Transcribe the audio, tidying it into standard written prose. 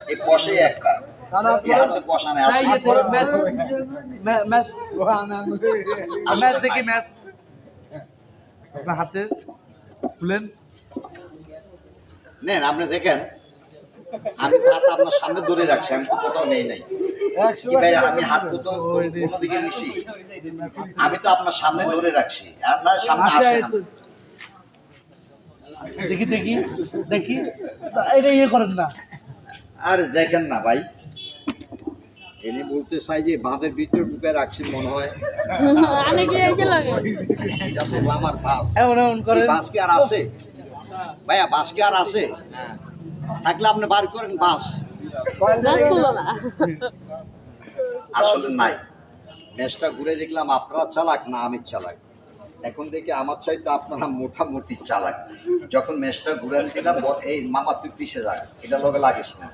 এই পশে একটা এই হাতে পশা নেই আসলে ম্যাচ দেখি ম্যাচ আপনার হাতে খুলেন নেন আপনি দেখেন আমি তো হাত আপনার সামনে ধরে রাখছি আমি তো কোথাও নেই নাই কি ভাই আমি হাত তো কোনো দিকে নিছি আমি তো আপনার সামনে ধরে রাখছি আপনার সামনে আচ্ছা আসে এই না তো দেখি দেখি দেখি এটা ইয়ে করেন না আর দেখেন না ভাই এনে বলতে চাই যে বাঁধের ভিতরে ঢুকে রাখছি মনে হয় আনে কি এই যে লাগে এটা তো আমার বাস এমন এমন করেন বাস কি আর আছে ভাইয়া বাস কি আর আছে থাকলে আপনি বার করেন বাস বাস করলো না আসলে নাই ম্যাচটা ঘুরে দেখলাম আপনারা চালাক না আমি চালাক এখন দেখি আমার চাইতে আপনারা মোটামুটি চালাক যখন ম্যাচটা ঘুরে দিলাম এই মামা তুই পিছিয়ে যাক এটা লগে লাগিস না